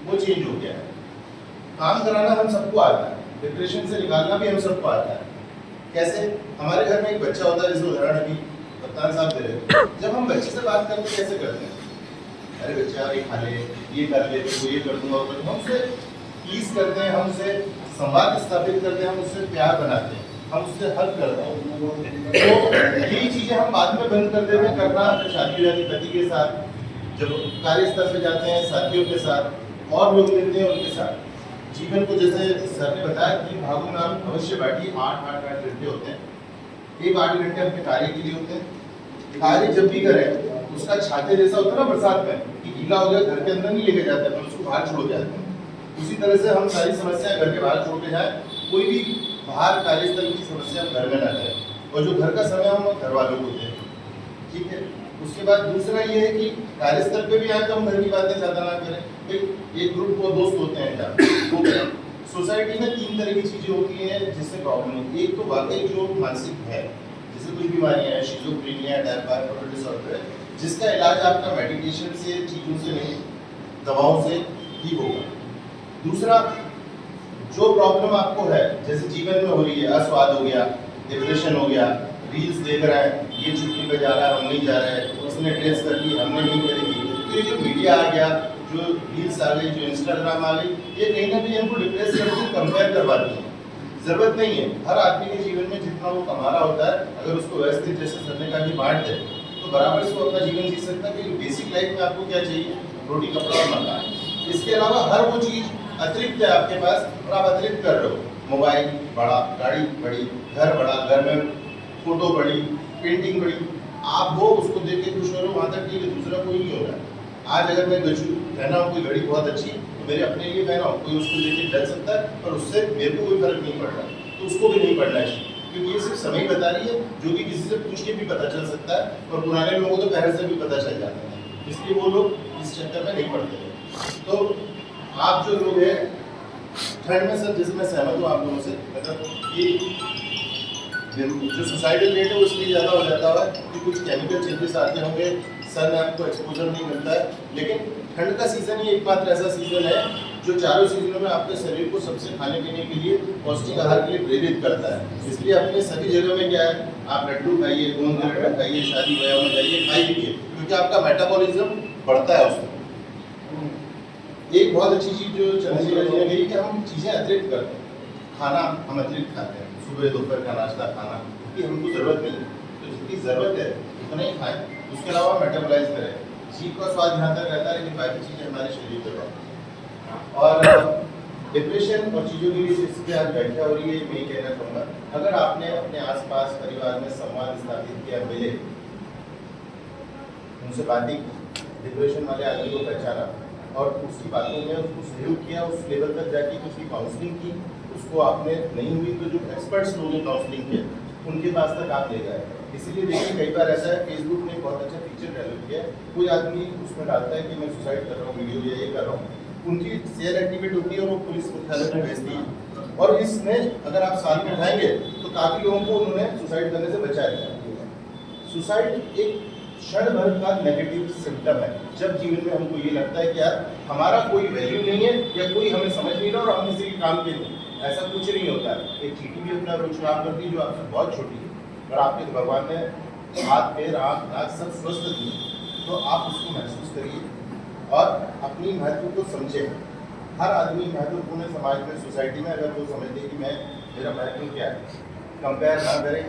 वो चेंज हो गया है। काम कराना हम सबको आता है, डिप्रेशन से निकालना भी हम सबको आता है। कैसे? हमारे घर में एक बच्चा होता है, जैसे उदाहरण अभी कप्तान साहब दे रहे, जब हम बच्चे से बात करते कैसे करते हैं? अरे बच्चा ये खा ले, ये कर ले, तो ये कर दूंगा, हम उससे प्लीज करते हैं, हम उससे संवाद स्थापित करते हैं, हम उससे प्यार बनाते हैं, हम उससे हल करते हैं। तो यही चीजें हम बाद में बंद कर देते हैं करना, शादी हो जाती पति के साथ, जब कार्यस्थल पे जाते हैं साथियों के साथ और लोग मिलते हैं उनके साथ। जीवन को जैसे सर ने बताया कि भागों में आप अवश्य बांटिए, 8 घंटे होते हैं। एक 8 घंटे अपने कार्य के लिए होते हैं। कार्य जब भी करें उसका छाते जैसा होता है ना बरसात में, कि गीला हो गया घर के अंदर नहीं लेके जाते हैं, उसको बाहर छोड़ जाते हैं। उसी तरह से हम सारी समस्याएं घर के बाहर छोड़ के जाए, कोई भी बाहर कार्यस्थल की समस्या घर में ना जाए, और जो घर का समय हम घर वालों को दें। ठीक है। उसके बाद दूसरा ये है कि कार्यस्थल पे भी आए तो हम घर की बातें ज्यादा ना करें। एक ग्रुप वो दोस्त होते हैं जहाँ वो करें। सोसाइटी में 3 तरह की चीजें होती हैं जिससे प्रॉब्लम होती है। एक तो वाकई जो मानसिक है, जैसे कुछ बीमारियां हैं, शिज़ोफ्रेनिया, बाइपोलर डिसऑर्डर, जिसका इलाज आपका मेडिकेशन से, चीजों से नहीं, दवाओं से ही होगा। दूसरा, जो प्रॉब्लम आपको है, जैसे जीवन में हो रही है, अस्वाद हो गया, डिप्रेशन हो गया, रील्स देख रहा है, ये छुट्टी पे जा रहा है, हम नहीं जा रहे हैं, उसने ड्रेस कर ली, हमने नहीं करेगी। तो ये जो मीडिया आ गया, जो रील्स आ गई, जो इंस्टाग्राम आ गई, ये कहीं ना कहीं हमको डिप्रेस करके कंपेयर करवाती है। जरूरत नहीं है। हर आदमी के जीवन में जितना वो कमा रहा होता है, अगर उसको व्यवस्थित जैसे करने का भी बांट दे तो बराबर से वो अपना जीवन जी सकता है। कि बेसिक लाइफ में आपको क्या चाहिए? रोटी, कपड़ा और मकान। इसके अलावा हर वो चीज अतिरिक्त है आपके पास और आप अतिरिक्त कर रहे हो। मोबाइल बड़ा, गाड़ी बड़ी, घर बड़ा, घर में फोटो बड़ी, पेंटिंग बड़ी, आप वो उसको देख के खुश हो रहे हो, वहाँ तक ठीक है, दूसरा कोई नहीं हो रहा है। आज अगर मैं पहना हूँ कोई घड़ी बहुत अच्छी, तो मेरे अपने लिए पहना हूँ, कोई उसको देख के डर सकता है, पर उससे मेरे को कोई फर्क नहीं पड़ रहा, तो उसको भी नहीं पड़ना चाहिए। क्योंकि ये सिर्फ समय बता रही है, जो कि किसी से पूछ के भी पता चल सकता है, और पुराने लोगों को तो पहले से भी पता चल जाता है, इसलिए वो लोग इस चक्कर में नहीं पड़ते। तो आप जो लोग हैं ठंड में, सर जैसे मैं सहमत हूँ आप लोगों से, मतलब कि जो सोसाइटल रेट है वो इसलिए ज़्यादा हो जाता है कि कुछ केमिकल चेंजेस आते होंगे, सन आपको एक्सपोजर नहीं मिलता है। लेकिन ठंड का सीज़न ही एकमात्र ऐसा सीज़न है जो चारों सीजनों में आपके शरीर को सबसे खाने पीने के लिए, पौष्टिक आहार के लिए प्रेरित करता है। इसलिए अपने सभी जगह में क्या है, आप लड्डू खाइए, गोंद लड्डू खाइए, शादी ब्याह में जाइए, खाइए, क्योंकि आपका मेटाबॉलिज्म बढ़ता है उसमें। एक बहुत अच्छी चीज़ जो चंद्रशेखर जी ने कही कि हम चीज़ें अतिरिक्त करते हैं, खाना हम अतिरिक्त खाते हैं, सुबह दोपहर का नाश्ता खाना, क्योंकि हमको ज़रूरत नहीं है, तो जितनी ज़रूरत है उतना ही खाएं, उसके अलावा मेटाबोलाइज करें। जीभ का स्वाद यहाँ तक रहता है, लेकिन बाकी चीज़ें हमारे शरीर पर रहती हैं। और डिप्रेशन और चीज़ों के लिए जिस पर आज व्याख्या हो रही है, मैं यही कहना चाहूँगा, अगर आपने अपने आसपास परिवार में संवाद स्थापित किया, मिले, उनसे बातें की, डिप्रेशन वाले आदमी को पहचाना और उसकी बातों में उसको सहयोग किया, उस लेवल तक जाके उसकी काउंसलिंग की, उसको आपने नहीं हुई तो जो एक्सपर्ट्स लोग हैं काउंसलिंग के, उनके पास तक आप ले गए। इसीलिए देखिए कई बार ऐसा है, फेसबुक ने बहुत अच्छा फीचर डेवलप किया है, कोई आदमी उसमें डालता है कि मैं सुसाइड कर रहा हूँ, वीडियो या ये कर रहा हूँ, उनकी शेयर एक्टिवेट होती है और वो पुलिस मुख्यालय में भेजती है। और इसमें अगर आप साथ में उठाएंगे तो काफ़ी लोगों को उन्होंने सुसाइड करने से बचाया। सुसाइड एक क्षण भर का नेगेटिव सिम्टम है, जब जीवन में हमको ये लगता है कि यार हमारा कोई वैल्यू नहीं है या कोई हमें समझ नहीं रहा और हम किसी के काम के नहीं, ऐसा कुछ नहीं होता है। एक चीटी भी अपना रोज काम करती है जो आपसे बहुत छोटी है, और आपके भगवान ने हाथ पैर आँख नाक सब स्वस्थ दिए, तो आप उसको महसूस करिए और अपनी महत्व को समझें। हर आदमी महत्वपूर्ण है समाज में, सोसाइटी में, अगर वो समझ ले कि मैं मेरा महत्व क्या है। कंपेयर ना करें,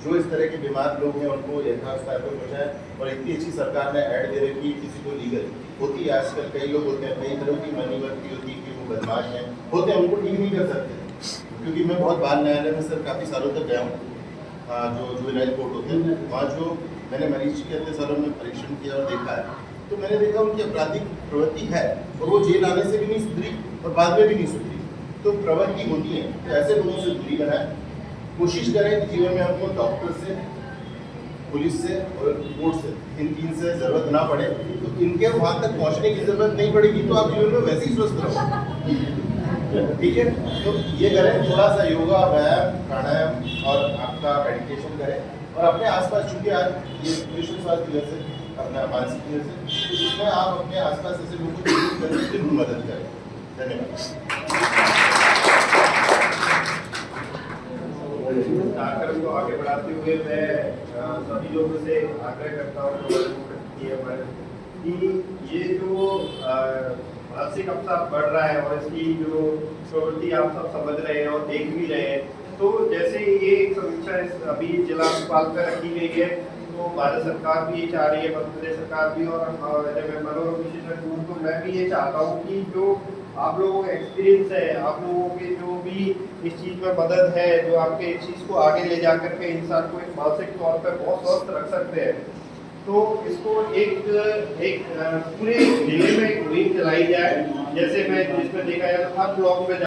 जो इस तरह के बीमार लोग हैं उनको यथास्तर पर पहुँचाए। और इतनी अच्छी सरकार ने ऐड दे रखी है, किसी को लीगल होती है, आजकल कई लोग होते हैं, कई तरह की मनी वर्ती होती है कि वो बदमाश हैं, होते हैं, उनको ठीक नहीं कर सकते। क्योंकि मैं बहुत बाल न्यायालय में सर काफ़ी सालों तक गया हूँ, जो जुवेनाइल कोर्ट होते हैं, वहाँ जो मैंने मरीज के इतने सालों में परीक्षण किया और देखा है, तो मैंने देखा उनकी आपराधिक प्रवृत्ति है और वो जेल आने से भी नहीं सुधरी और बाद में भी नहीं सुधरी। तो प्रवृत्ति होती है, तो ऐसे लोगों से दूरी बनाए। कोशिश करें कि जीवन में हमको डॉक्टर से, पुलिस से और कोर्ट से, इन 3 से ज़रूरत ना पड़े, तो इनके वहाँ तक पहुँचने की ज़रूरत नहीं पड़ेगी, तो आप जीवन में वैसे ही स्वस्थ रहो। ठीक है, तो ये करें, थोड़ा सा योगा, व्यायाम, प्राणायाम और आपका मेडिटेशन करें। और अपने आसपास, चूँकि आज ये विश्व स्वास्थ्य दिवस है, अपना मानसिक से, उसमें आप अपने आसपास ऐसे लोगों को जरूर करके जरूर मदद करें। धन्यवाद। कार्यक्रम को आगे बढ़ाते हुए मैं सभी लोगों से आग्रह करता हूँ कि ये जो मानसिक अवसाद बढ़ रहा है और इसकी जो प्रवृत्ति आप सब समझ रहे हैं और देख भी रहे हैं, तो जैसे ये एक समीक्षा अभी जिला अस्पताल पर रखी गई है, तो भारत सरकार भी ये चाह रही है, मध्य प्रदेश सरकार भी, और मनोरोग विशेषज्ञ हूँ तो मैं भी ये चाहता हूँ कि जो आप लोगों का एक्सपीरियंस है, आप लोगों के जो भी इस चीज़ में मदद है, जो आपके इस चीज़ को आगे ले जा करके इंसान को एक मानसिक तौर पर बहुत स्वस्थ रख सकते हैं, तो इसको एक पूरे जिले में एक मुहिम चलाई जाए। जैसे मैं जिसमें देखा जाए तो हर ब्लॉक में